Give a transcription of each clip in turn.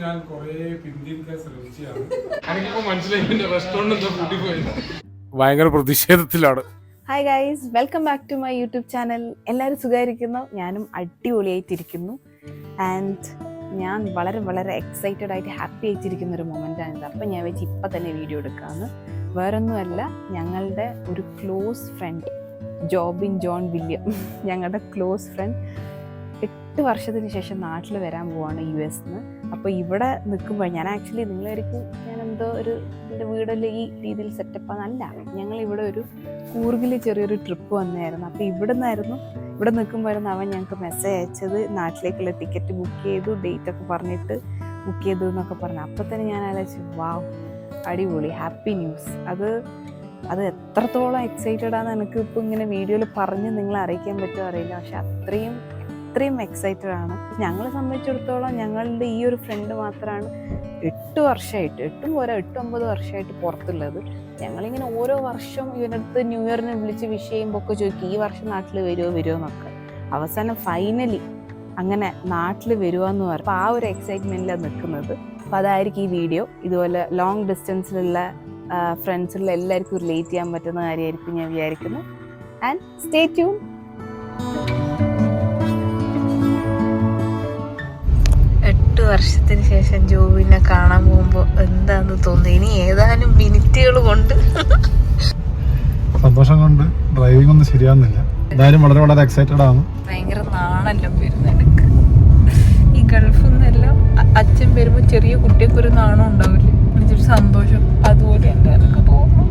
ഞാൻ കൊറേ പിന്തിരിക്കാൻ ശ്രമിച്ചാണ്. എനിക്കിപ്പോ മനസ്സിലായി റെസ്റ്റോറന്റ് എന്താ കൂട്ടി പോയത്. ഭയങ്കര പ്രതിഷേധത്തിലാണ്. Hi guys, welcome back to my YouTube channel. എല്ലാവരും സുഖമായിരിക്കുന്നു. ഞാനും അടിപൊളിയായിട്ടിരിക്കുന്നു. ആൻഡ് ഞാൻ വളരെ വളരെ എക്സൈറ്റഡ് ആയിട്ട് ഹാപ്പി ആയിട്ടിരിക്കുന്ന ഒരു മൊമെൻ്റാണിത്. അപ്പം ഞാൻ വെച്ച് ഇപ്പം തന്നെ വീഡിയോ എടുക്കാമെന്ന്. വേറൊന്നുമല്ല, ഞങ്ങളുടെ ഒരു close friend Jobin John William, ഞങ്ങളുടെ ക്ലോസ് ഫ്രണ്ട് 8 വർഷത്തിന് ശേഷം നാട്ടിൽ വരാൻ പോവാണ് US നിന്ന്. അപ്പോൾ ഇവിടെ നിൽക്കുമ്പോൾ ഞാൻ ആക്ച്വലി നിങ്ങളായിരിക്കും ഞാനെന്തോ ഒരു എൻ്റെ വീടെല്ലാം ഈ രീതിയിൽ സെറ്റപ്പാന്നല്ല, ഞങ്ങളിവിടെ ഒരു കൂർഗിൽ ചെറിയൊരു ട്രിപ്പ് വന്നായിരുന്നു. അപ്പോൾ ഇവിടെ നിൽക്കുമ്പോഴായിരുന്നു അവൻ ഞങ്ങൾക്ക് മെസ്സേജ് അയച്ചത്, നാട്ടിലേക്കുള്ള ടിക്കറ്റ് ബുക്ക് ചെയ്തു, ഡേറ്റ് ഒക്കെ പറഞ്ഞിട്ട് ബുക്ക് ചെയ്തു എന്നൊക്കെ പറഞ്ഞു. അപ്പോൾ തന്നെ ഞാൻ ആലോചിച്ചു, വാവ്, അടിപൊളി, ഹാപ്പി ന്യൂസ്. അത് എത്രത്തോളം എക്സൈറ്റഡ് ആണെന്ന് എനിക്ക് ഇപ്പോൾ ഇങ്ങനെ വീഡിയോയിൽ പറഞ്ഞ് നിങ്ങളെ അറിയിക്കാൻ പറ്റുമോ അറിയില്ല. പക്ഷെ അത്രയും എക്സൈറ്റഡ് ആണ്. ഞങ്ങളെ സംബന്ധിച്ചിടത്തോളം ഞങ്ങളുടെ ഈ ഒരു ഫ്രണ്ട് മാത്രമാണ് 8 വർഷമായിട്ട്, 8-9 വർഷമായിട്ട് പുറത്തുള്ളത്. ഞങ്ങളിങ്ങനെ ഓരോ വർഷം ഇവനടുത്ത് ന്യൂ ഇയറിനെ വിളിച്ച് വിഷ് ചെയ്യുമ്പോൾ ഒക്കെ ചോദിക്കും, ഈ വർഷം നാട്ടിൽ വരുമോ എന്നൊക്കെ. അവസാനം ഫൈനലി അങ്ങനെ നാട്ടിൽ വരുവാന്ന് പറയും. അപ്പോൾ ആ ഒരു എക്സൈറ്റ്മെൻറ്റിലാണ് നിൽക്കുന്നത്. അപ്പോൾ അതായിരിക്കും ഈ വീഡിയോ. ഇതുപോലെ ലോങ് ഡിസ്റ്റൻസിലുള്ള ഫ്രണ്ട്സിലുള്ള എല്ലാവർക്കും റിലേറ്റ് ചെയ്യാൻ പറ്റുന്ന കാര്യമായിരിക്കും ഞാൻ വിചാരിക്കുന്നു. And stay tune. വർഷത്തിന് ശേഷം ജോബിനെ കാണാൻ പോകുമ്പോൾ എന്താന്ന് തോന്നുന്നു. ഇനി ഏതാനും മിനിറ്റുകൾ കൊണ്ട് സന്തോഷം കൊണ്ട് ഡ്രൈവിംഗ് ഒന്നും ശരിയാവുന്നില്ല. എന്തായാലും വളരെ വളരെ എക്സൈറ്റഡ് ആണ്. ഭയങ്കര നാണെല്ലാം വരുന്നെനിക്ക്. ഈ ഗൾഫിൽ നിന്നെല്ലാം അച്ഛൻ വരുമ്പോൾ ചെറിയ കുട്ടിയൊക്കെ ഒരു നാണം ഉണ്ടാവില്ലേ, എനിക്കൊരു സന്തോഷം അതുപോലെ ഉണ്ട് എനിക്ക് തോന്നുന്നു.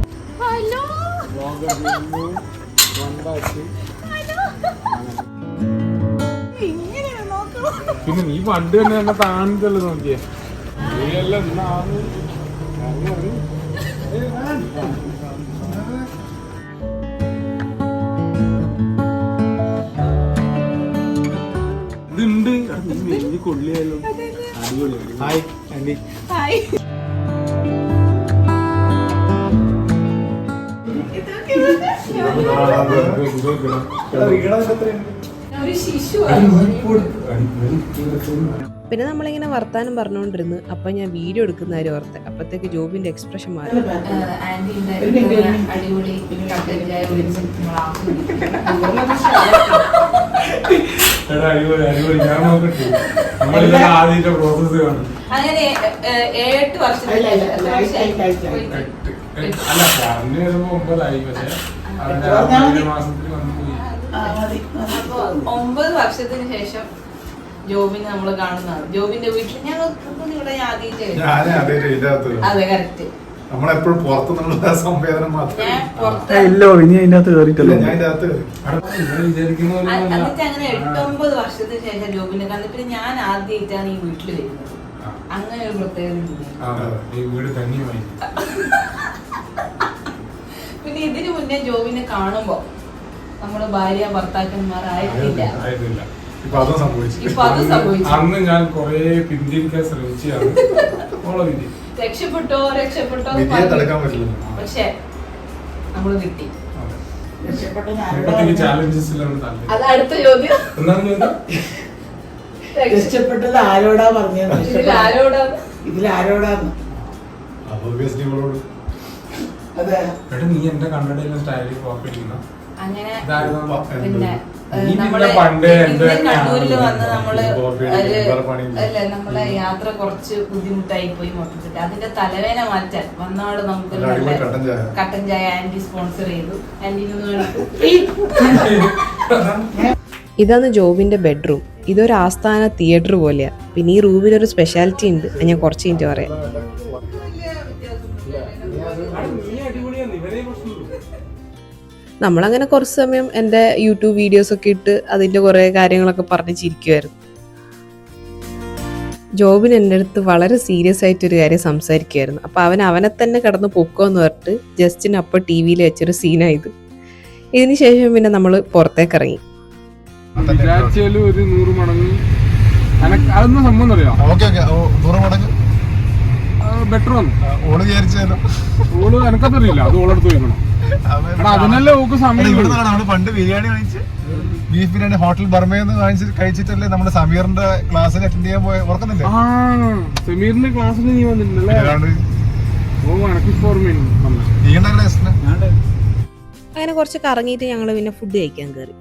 പിന്നെ നീ പണ്ട് തന്നെ എന്നെ താണിട്ടല്ലോ നോക്കിയേ. നീയെല്ലാം ഇതുണ്ട്. നീ കൊള്ളിയാലോ, അടിപൊളിയാണ്. Hi Andy. ഹായ്. പിന്നെ നമ്മളിങ്ങനെ വർത്താനം പറഞ്ഞുകൊണ്ടിരുന്നു. അപ്പൊ ഞാൻ വീഡിയോ എടുക്കുന്ന കാര്യം ഓർത്തെ. അപ്പത്തേക്ക് ജോബിന്റെ എക്സ്പ്രഷൻ മാറി. അങ്ങനെ 8 വർഷം അല്ല, പറഞ്ഞു വരുമ്പോ 9 പക്ഷെ 9 വർഷത്തിന് ശേഷം ജോബിനെ നമ്മൾ കാണുന്നതാണ്. ജോബിന്റെ വീട്ടിൽ ഞങ്ങൾ ഇവിടെ അതെ കറക്റ്റ്. നമ്മളെപ്പോഴും പുറത്തുനിന്നുള്ള സംവേദനം മാത്രമേ. എന്നിട്ട് അങ്ങനെ 8-9 വർഷത്തിന് ശേഷം ജോബിനെ കണ്ടു. പിന്നെ ഞാൻ ആദ്യമായിട്ടാണ് ഈ വീട്ടിൽ വരുന്നത്. അങ്ങനെ ഒരു പ്രത്യേകത. പിന്നെ ഇതിനു മുന്നേ ജോബിനെ കാണുമ്പോ നമ്മള് ഭാര്യ ഭർത്താക്കന്മാരായിട്ടില്ല. ഇപ്പൊ അത് സംഭവിച്ചു. അന്ന് ഞാൻ കൊറേ പിന്തിരിക്കാൻ ശ്രമിച്ചാണ്. രക്ഷപ്പെട്ടോ പക്ഷെ നമ്മള് കിട്ടി. അത് അടുത്ത ചോദ്യം. രക്ഷപ്പെട്ടത് ആരോടാ പറഞ്ഞത്? ഇതിലാരോടാന്ന്? നീ എന്റെ കണ്ണടയിലും സ്റ്റൈലിൽ കോപ്പിക്കുന്ന അങ്ങനെ. പിന്നെ കണ്ണൂരിൽ വന്ന് നമ്മളെ യാത്ര കുറച്ച് ബുദ്ധിമുട്ടായി പോയി മൊത്തത്തിൽ. അതിന്റെ തലവേന മാറ്റാൻ വന്നവിടെ നമുക്ക് കട്ടൻ ചായ ആന്റി സ്പോൺസർ ചെയ്തു. ഇതാണ് ജോബിന്റെ ബെഡ്റൂം. ഇതൊരു ആസ്ഥാന തിയേറ്റർ പോലെയാ. പിന്നെ ഈ റൂമിനൊരു സ്പെഷ്യാലിറ്റി ഉണ്ട്, ഞാൻ കുറച്ച് കഴിഞ്ഞിട്ട് പറയാം. നമ്മളങ്ങനെ കുറച്ച് സമയം എൻ്റെ യൂട്യൂബ് വീഡിയോസ് ഒക്കെ ഇട്ട് അതിൻ്റെ കുറേ കാര്യങ്ങളൊക്കെ പറഞ്ഞ് ചിരിക്കുമായിരുന്നു. ജോബിന് എൻ്റെ അടുത്ത് വളരെ സീരിയസ് ആയിട്ടൊരു കാര്യം സംസാരിക്കുമായിരുന്നു. അപ്പോൾ അവനെ തന്നെ കിടന്ന് പൊക്കോന്ന് പറഞ്ഞിട്ട് ജസ്റ്റിന് അപ്പോൾ TV-യിൽ വെച്ചൊരു സീനായത്. ഇതിന് ശേഷം പിന്നെ നമ്മൾ പുറത്തേക്ക് ഇറങ്ങി. വിചാരിച്ചാലും ഒരു 100 മടങ്ങ് അതൊന്നും സംഭവം അറിയാം. ബെറ്റർ വന്നു. ഓള് വിചാരിച്ചാലോ ഓള് എനിക്കതറിയില്ല, അത് ഓളെടുത്ത് ചോദിക്കണം. അതിനല്ലേ ഓക്ക് സമയം. ഇവിടെ നമ്മള് പണ്ട് ബിരിയാണി വാങ്ങിച്ച് ബീഫ് ബിരിയാണി ഹോട്ടൽ ബർമയെന്ന് കഴിച്ചിട്ടല്ലേ നമ്മുടെ സമീറിന്റെ ക്ലാസ്സിൽ അറ്റൻഡ് ചെയ്യാൻ പോയ ഓർക്കുന്നില്ലേ? ആ സമീറിന്റെ ക്ലാസ്സിൽ നീ വന്നിട്ടുണ്ടല്ലേ? ഓ എനക്ക് ഓർമ്മയുണ്ട്. അങ്ങനെ കുറച്ച് കറങ്ങിയിട്ട് ഞങ്ങൾ പിന്നെ ഫുഡ് കഴിക്കാൻ കയറി.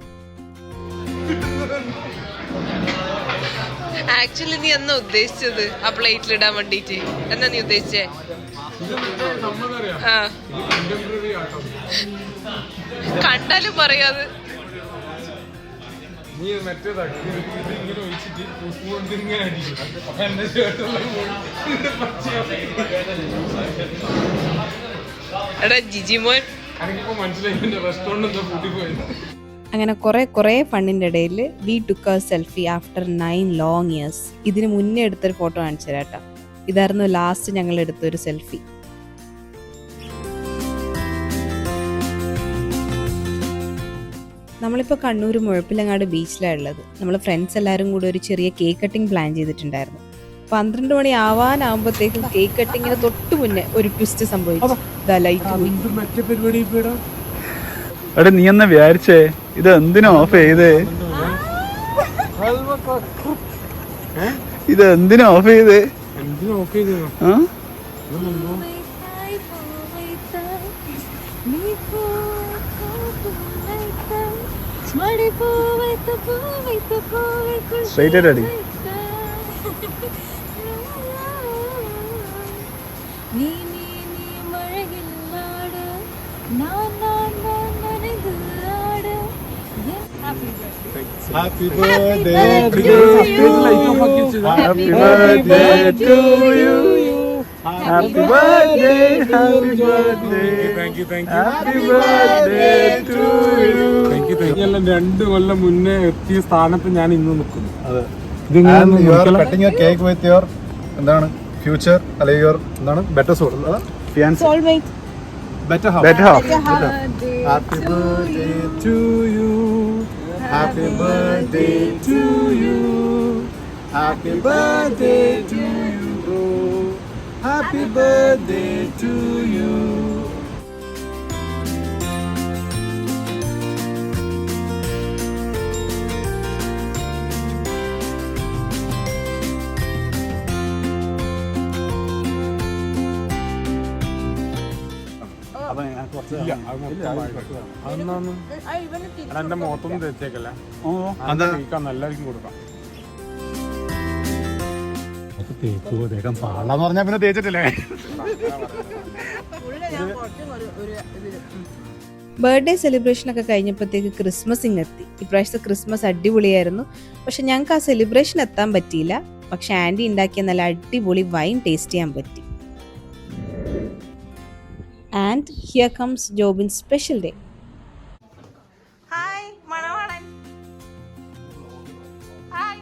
ആക്ച്വലി നീ എന്നാ ഉദ്ദേശിച്ചത് ആ പ്ലേറ്റിലിടാൻ വേണ്ടിട്ട്? എന്നാ നീ ഉദ്ദേശിച്ചേ? ആ കണ്ടാലും പറയാത്. നീ മറ്റേതാക്കി ഇങ്ങനെ ഒഴിച്ചിട്ട് ഇങ്ങനെ അടിക്കും. എടാ ജിജിമോൻ, എനിക്കിപ്പോ മനസ്സിലായി റെസ്റ്റോറന്റ് എന്താ കൂട്ടി പോയത്. അങ്ങനെ കുറേ ഫണ്ണിൻ്റെ ഇടയിൽ we took A selfie after 9 long years. ഇതിന് മുന്നേ എടുത്തൊരു ഫോട്ടോ കാണിച്ചു തരാം കേട്ടോ. ഇതായിരുന്നു ലാസ്റ്റ് ഞങ്ങൾ എടുത്തൊരു സെൽഫി. നമ്മളിപ്പോൾ കണ്ണൂർ മുഴപ്പിലങ്ങാട് ബീച്ചിലാണ് ഉള്ളത്. നമ്മൾ ഫ്രണ്ട്സ് എല്ലാവരും കൂടി ഒരു ചെറിയ കേക്ക് കട്ടിങ് പ്ലാൻ ചെയ്തിട്ടുണ്ടായിരുന്നു. 12 മണി ആവാനാകുമ്പോഴത്തേക്കും കേക്ക് കട്ടിങ്ങിന് തൊട്ട് മുന്നേ ഒരു ട്വിസ്റ്റ് സംഭവിച്ചു. മറ്റേ പരിപാടി എടാ നീ എന്നാ വിചാരിച്ചേ ഇത് എന്തിനാ ഓഫ് ചെയ്തേ? ഇത് എന്തിനാ ഓഫ് ചെയ്തേ? സ്ട്രൈറ്റ് ആയിട്ട് അടി. Happy birthday to you. Happy birthday to you. Happy birthday, happy birthday. Thank you. Happy birthday to you. Thank you. 2 കൊല്ലം മുന്നേ എത്തിയ സ്ഥാനത്ത് ഞാൻ ഇന്ന് നിൽക്കുന്നു. And you are cutting a cake with your എന്താണ് ഫ്യൂച്ചർ അല്ലെങ്കിൽ your എന്താണ് better soul fiancee soulmate better half. Happy birthday to you. Happy birthday to you. Happy birthday to you, bro. Happy birthday to you. ഇല്ല, അത് മൊത്തമായിട്ട്. അതൊന്നും എന്റെ മുഖത്തൊന്നും തേച്ചേക്കല്ലേ. എല്ലാവർക്കും കൊടുക്കാം. പാടാന്ന് പറഞ്ഞാ പിന്നെ തേച്ചിട്ടില്ലേ? ബർത്ത്ഡേ സെലിബ്രേഷൻ ഒക്കെ കഴിഞ്ഞപ്പോഴത്തേക്ക് ക്രിസ്മസ് ഇങ്ങെത്തി. ഇപ്രാവശ്യത്തെ ക്രിസ്മസ് അടിപൊളിയായിരുന്നു. പക്ഷെ ഞങ്ങൾക്ക് ആ സെലിബ്രേഷൻ എത്താൻ പറ്റിയില്ല. പക്ഷെ ആൻറ്റി ഉണ്ടാക്കിയ നല്ല അടിപൊളി വൈൻ ടേസ്റ്റ് ചെയ്യാൻ പറ്റി. And here comes Jobin's special day. Hi മണവാളൻ. ഹായ്.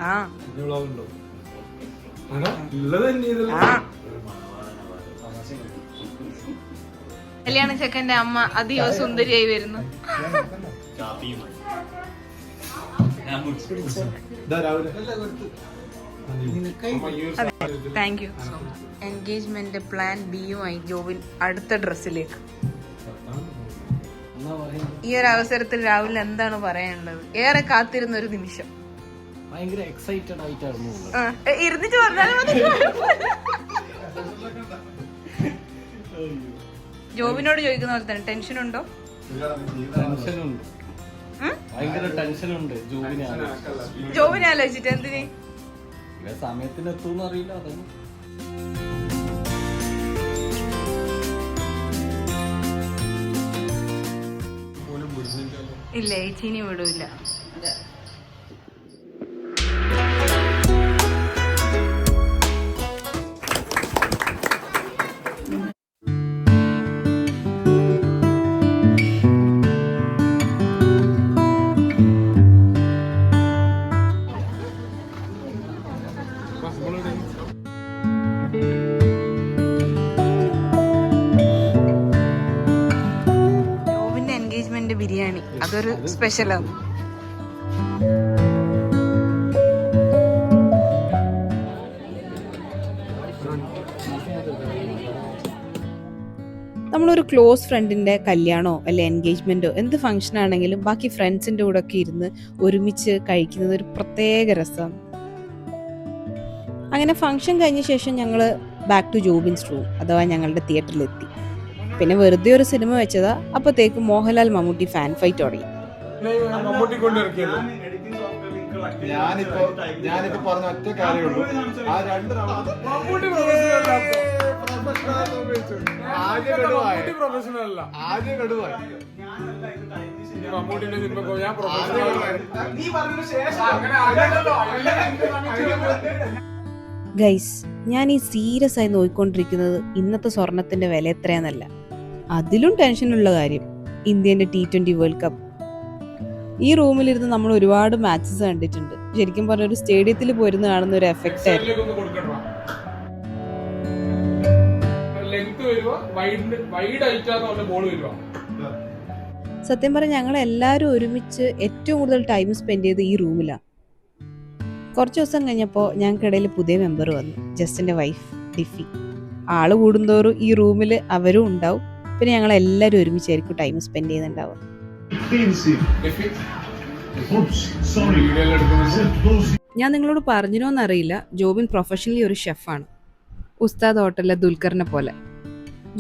ആ കല്യാണ ചെക്കന്റെ അമ്മ അതീവ സുന്ദരിയായി വരുന്നു. Thank you so much. Engagement plan ബിയുമായി ജോബിൻ അടുത്ത ഡ്രസ്സിലേക്ക്. ഈ ഒരു അവസരത്തിൽ രാഹുൽ എന്താണ് പറയാനുള്ളത്? ഏറെ കാത്തിരുന്ന ഒരു നിമിഷം. ഭയങ്കര എക്സൈറ്റഡ് ആയിട്ടായിരുന്നു. ഇരുന്നിട്ട് പറഞ്ഞാലും മതി. ജോബിനോട് ചോദിക്കുന്ന പോലെ തന്നെ ടെൻഷൻ ഉണ്ടോ? ടെൻഷനുണ്ട്, ഭയങ്കര ടെൻഷനുണ്ട്. ജോബിനെ ആലോചിച്ചിട്ട് എന്തിന്? സമയത്തിന് എത്തുമെന്ന് അറിയില്ല. അതാണ് ഇല്ല, ചേച്ചിനി വിടൂല. ബിരിയാണി അതൊരു സ്പെഷ്യലാണ്. നമ്മളൊരു ക്ലോസ് ഫ്രണ്ടിൻ്റെ കല്യാണമോ അല്ലെ എൻഗേജ്മെൻറ്റോ എന്ത് ഫംഗ്ഷൻ ആണെങ്കിലും ബാക്കി ഫ്രണ്ട്സിൻ്റെ കൂടെ ഒക്കെ ഇരുന്ന് ഒരുമിച്ച് കഴിക്കുന്നത് ഒരു പ്രത്യേക രസമാണ്. അങ്ങനെ ഫംഗ്ഷൻ കഴിഞ്ഞ ശേഷം ഞങ്ങൾ ബാക്ക് ടു ജോബിൻസ് റൂം അഥവാ ഞങ്ങളുടെ തിയേറ്ററിലെത്തി. പിന്നെ വെറുതെ ഒരു സിനിമ വെച്ചതാ, അപ്പോഴത്തേക്ക് മോഹൻലാൽ മമ്മൂട്ടി ഫാൻ ഫൈറ്റ് തുടങ്ങി. മമ്മൂട്ടി കൊണ്ടിറക്കിയല്ലോ. ഞാനിപ്പോ പറഞ്ഞ ഒറ്റ കാര്യമുള്ളൂ, ആ രണ്ട് മമ്മൂട്ടി പ്രൊഫഷണൽ അല്ല. ആദ്യ കടുവായി മമ്മൂട്ടിന്റെ സിനിമ ഞാൻ പ്രൊഫഷണൽ. ഗൈസ്, ഞാൻ ഈ സീരിയസ് ആയി നോക്കിക്കൊണ്ടിരിക്കുന്നത് ഇന്നത്തെ സ്വർണത്തിന്റെ വില എത്രയാന്നല്ല, അതിലും ടെൻഷനുള്ള കാര്യം ഇന്ത്യന്റെ T20 വേൾഡ് കപ്പ്. ഈ റൂമിലിരുന്ന് നമ്മൾ ഒരുപാട് മാച്ചസ് കണ്ടിട്ടുണ്ട്. ശരിക്കും പറഞ്ഞ ഒരു സ്റ്റേഡിയത്തിൽ പോയിരുന്ന് കാണുന്ന ഒരു എഫക്റ്റ് ആയിരുന്നു. സത്യം പറഞ്ഞാൽ ഞങ്ങൾ എല്ലാവരും ഒരുമിച്ച് ഏറ്റവും കൂടുതൽ ടൈം സ്പെൻഡ് ചെയ്ത് ഈ റൂമിലാണ്. കുറച്ച് ദിവസം കഴിഞ്ഞപ്പോൾ ഞങ്ങൾക്കിടയിൽ പുതിയ മെമ്പർ വന്നു, ജസ്റ്റിൻ്റെ വൈഫ് ഡിഫി. ആള് കൂടുന്തോറും ഈ റൂമിൽ അവരും ഉണ്ടാവും. പിന്നെ ഞങ്ങൾ എല്ലാവരും ഒരുമിച്ചായിരിക്കും ടൈം സ്പെൻഡ് ചെയ്യുന്നുണ്ടാവുക. ഞാൻ നിങ്ങളോട് പറഞ്ഞിനോന്നറിയില്ല, ജോബിൻ പ്രൊഫഷണലി ഒരു ഷെഫാണ്, ഉസ്താദ് ഹോട്ടലിലെ ദുൽഖറിനെ പോലെ.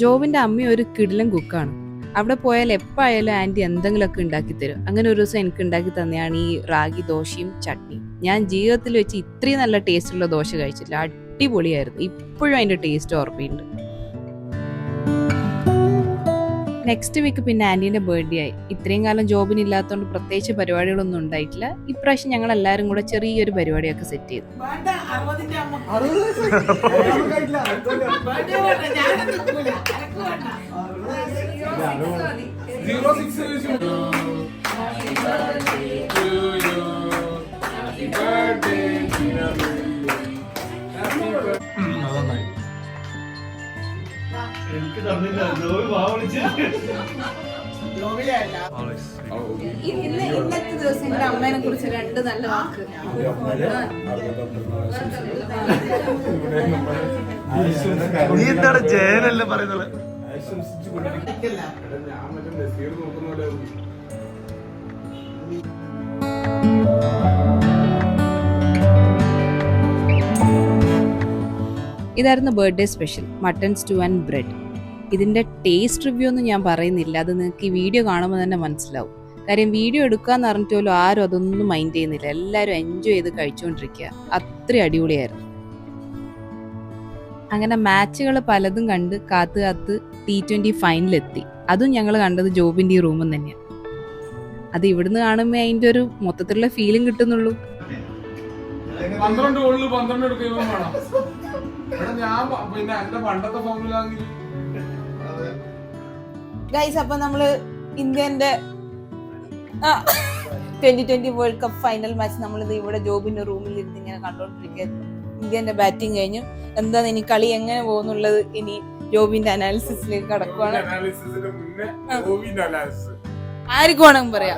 ജോബിൻ്റെ അമ്മ ഒരു കിടിലൻ കുക്കാണ്. അവിടെ പോയാൽ എപ്പോഴായാലും ആൻറ്റി എന്തെങ്കിലുമൊക്കെ ഉണ്ടാക്കി തരും. അങ്ങനെ ഒരു ദിവസം എനിക്ക് ഉണ്ടാക്കി തന്നെയാണ് ഈ റാഗി ദോശയും ചട്നിയും. ഞാൻ ജീവിതത്തിൽ വെച്ച് ഇത്രയും നല്ല ടേസ്റ്റുള്ള ദോശ കഴിച്ചില്ല. അടിപൊളിയായിരുന്നു. ഇപ്പോഴും അതിൻ്റെ ടേസ്റ്റ് ഓർമ്മയുണ്ട്. നെക്സ്റ്റ് വീക്ക് പിന്നെ ആൻറ്റീൻ്റെ ബർത്ത്ഡേ ആയി. ഇത്രയും കാലം ജോബിന് ഇല്ലാത്തതുകൊണ്ട് പ്രത്യേകിച്ച് പരിപാടികളൊന്നും ഉണ്ടായിട്ടില്ല. ഇപ്രാവശ്യം ഞങ്ങൾ എല്ലാവരും കൂടെ ചെറിയൊരു പരിപാടിയൊക്കെ സെറ്റ് ചെയ്തു. ഇന്നത്തെ ദിവസം എന്റെ അമ്മേനെ കുറിച്ച് രണ്ട് നല്ല വാക്ക്. നീ എന്താണ് ജയനല്ലേ പറയുന്നത്? ഇതായിരുന്നു birthday special mutton stew and bread. ഇതിൻ്റെ ടേസ്റ്റ് റിവ്യൂ ഒന്നും ഞാൻ പറയുന്നില്ല, അത് നിങ്ങൾക്ക് ഈ വീഡിയോ കാണുമ്പോൾ തന്നെ മനസ്സിലാവും. കാര്യം വീഡിയോ എടുക്കാന്ന് പറഞ്ഞിട്ട് പോലും ആരും അതൊന്നും മൈൻഡ് ചെയ്യുന്നില്ല. എല്ലാവരും എൻജോയ് ചെയ്ത് കഴിച്ചുകൊണ്ടിരിക്കുക. അത്രയും അടിപൊളിയായിരുന്നു. അങ്ങനെ മാച്ചുകൾ പലതും കണ്ട് കാത്ത് T20 ഫൈനലെത്തി. അതും ഞങ്ങൾ കണ്ടത് ജോബിൻ്റെ ഈ റൂമിൽ തന്നെയാണ്. അത് ഇവിടുന്ന് കാണുമ്പോൾ അതിൻ്റെ ഒരു മൊത്തത്തിലുള്ള ഫീലിംഗ് കിട്ടുന്നുള്ളൂ. 12 ഗോളിൽ 12 എടുക്കുകയും വേണം. ഞാൻ പിന്നെ എന്റെ പണ്ടത്തെ ഫോമിലാണെങ്കിൽ ഗൈസ്, അപ്പൊ നമ്മള് ഇന്ത്യന്റെ 2020 വേൾഡ് കപ്പ് ഫൈനൽ മാച്ച് നമ്മളിത് ഇവിടെ ജോബിന്റെ റൂമിൽ ഇരുന്ന് ഇങ്ങനെ കണ്ടോണ്ടിരിക്കുന്നു. ഇന്ത്യന്റെ ബാറ്റിംഗ് കഴിഞ്ഞു. എന്താണ് ഇനി കളി എങ്ങനെ പോകുന്നുള്ളത് ഇനി ജോബിന്റെ അനാലിസിസിലേക്ക് കടക്കുവാണ്. ആർക്കും വേണമെങ്കിൽ പറയാം.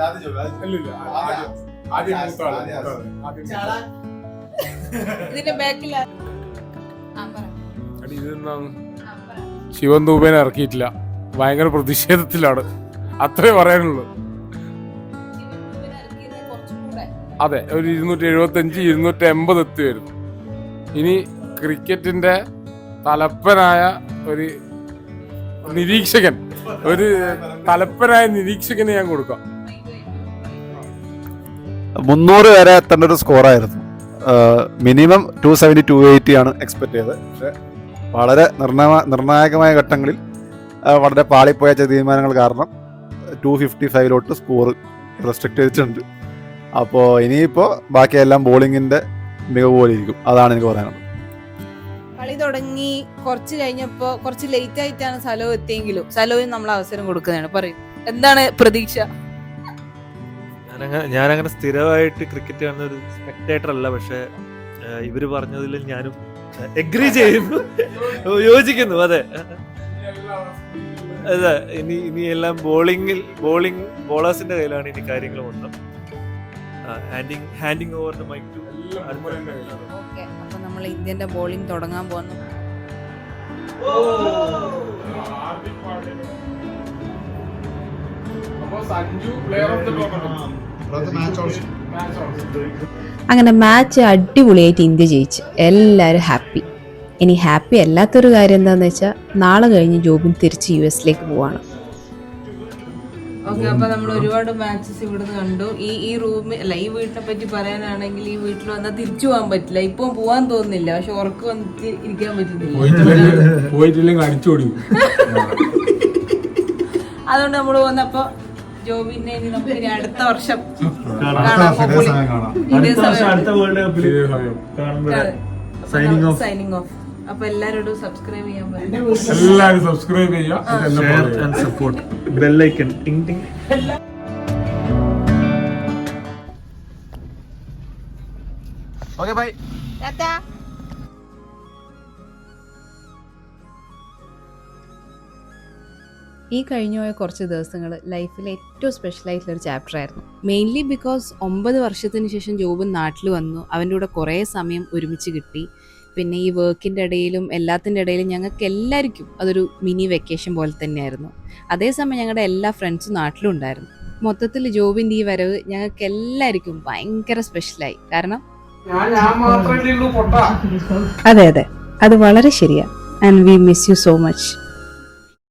ഇതിന്റെ ബാക്കിൽ ശിവൻ ദൂബേനെ ഇറക്കിയിട്ടില്ല. ഭയങ്കര പ്രതിഷേധത്തിലാണ്, അത്രേ പറയാനുള്ളൂ. അതെ, ഒരു 275 280 എത്തുമായിരുന്നു. ഇനി ക്രിക്കറ്റിന്റെ തലപ്പനായ ഒരു നിരീക്ഷകൻ, ഒരു തലപ്പനായ നിരീക്ഷകന് ഞാൻ കൊടുക്കാം. 300 വരെ എത്തേണ്ട ഒരു സ്കോറായിരുന്നു. മിനിമം 270 280 ആണ് എക്സ്പെക്ട് ചെയ്തത്. പക്ഷെ വളരെ നിർണായകമായ ഘട്ടങ്ങളിൽ വളരെ പാളിപ്പോയ ചില തീരുമാനങ്ങൾ കാരണം 255 സ്കോർ റെസ്ട്രിക്ട് ചെയ്തിട്ടുണ്ട്. അപ്പോൾ ഇനിയിപ്പോൾ ബാക്കിയെല്ലാം ബോളിങ്ങിന്റെ മികവ് പോലെ ഇരിക്കും. അതാണ് എനിക്ക് പറയാനുള്ളത്. കളി തുടങ്ങി കുറച്ച് കഴിഞ്ഞപ്പോ കുറച്ച് ലേറ്റ് ആയിട്ടാണ് സലോ എത്തിയെങ്കിലും സലോയും നമ്മൾ അവസരം കൊടുക്കുന്നതാണ്. പറയും, എന്താണ് പ്രതീക്ഷ? ഞാനങ്ങനെ സ്ഥിരമായിട്ട് ക്രിക്കറ്റ് കാണുന്ന ഒരു സ്പെക്ടേറ്റർ അല്ല, പക്ഷെ ഇവര് പറഞ്ഞതിൽ ഞാനും എഗ്രി ചെയ്യുന്നു, യോജിക്കുന്നു. അതെ അതെ, ഇനി എല്ലാം ബോളേഴ്സിന്റെ കയ്യിലാണ് ഇനി കാര്യങ്ങൾ മൊത്തം. Handing over the mic to. Okay, അപ്പൊ നമ്മൾ ഇന്ത്യന്റെ ബോളിംഗ് തുടങ്ങാൻ പോകുന്നു. അപ്പൊ Sanju player of the tournament. അങ്ങനെ മാച്ച് അടിപൊളിയായിട്ട് ഇന്ത്യ ജയിച്ച് എല്ലാവരും ഹാപ്പി. ഇനി ഹാപ്പി അല്ലാത്തൊരു കാര്യം എന്താണെന്ന് വെച്ചാൽ നാളെ കഴിഞ്ഞ് ജോബിൻ തിരിച്ച് US-ലേക്ക് പോവാണ്. ഓക്കെ, അപ്പൊ നമ്മൾ ഒരുപാട് മാച്ചസ് ഇവിടുന്ന് കണ്ടു. ഈ റൂമിൽ അല്ല, ഈ വീട്ടിനെ പറ്റി പറയാനാണെങ്കിൽ ഈ വീട്ടിൽ വന്നാൽ തിരിച്ചു പോകാൻ പറ്റില്ല. ഇപ്പം പോവാൻ തോന്നുന്നില്ല, പക്ഷെ ഉറക്കം വന്നിട്ട് ഇരിക്കാൻ പറ്റുന്നില്ല. പോയിട്ടില്ലെങ്കിൽ അടിച്ചോടി. അതുകൊണ്ട് നമ്മൾ വന്നപ്പോ ജോബിനെ ഇനി നമുക്ക് ഇനി അടുത്ത വർഷം അടുത്ത വേൾഡ് കപ്പിൽ സൈനിങ് ഓഫ്. അപ്പൊ എല്ലാരോടും സബ്സ്ക്രൈബ് ചെയ്യാൻ പറ്റും. എല്ലാരും സബ്സ്ക്രൈബ് ചെയ്യുക, share and support, bell icon ting ting. Okay bye. ഈ കഴിഞ്ഞുപോയ കുറച്ച് ദിവസങ്ങൾ ലൈഫിലെ ഏറ്റവും സ്പെഷ്യലായിട്ടുള്ളൊരു ചാപ്റ്റർ ആയിരുന്നു. മെയിൻലി ബിക്കോസ് 9 വർഷത്തിന് ശേഷം ജോബിൻ നാട്ടിൽ വന്നു. അവൻ്റെ കൂടെ കുറേ സമയം ഒരുമിച്ച് കിട്ടി. പിന്നെ ഈ വർക്കിൻ്റെ ഇടയിലും എല്ലാത്തിൻ്റെ ഇടയിലും ഞങ്ങൾക്ക് എല്ലാവർക്കും അതൊരു മിനി വെക്കേഷൻ പോലെ തന്നെയായിരുന്നു. അതേസമയം ഞങ്ങളുടെ എല്ലാ ഫ്രണ്ട്സും നാട്ടിലും ഉണ്ടായിരുന്നു. മൊത്തത്തിൽ ജോബിൻ്റെ ഈ വരവ് ഞങ്ങൾക്ക് എല്ലാവർക്കും ഭയങ്കര സ്പെഷ്യലായി. കാരണം ഞാൻ മാത്രമേ ഉള്ളൂ പൊട്ടാ. അതെ അത് വളരെ ശരിയാണ്. And we miss you so much.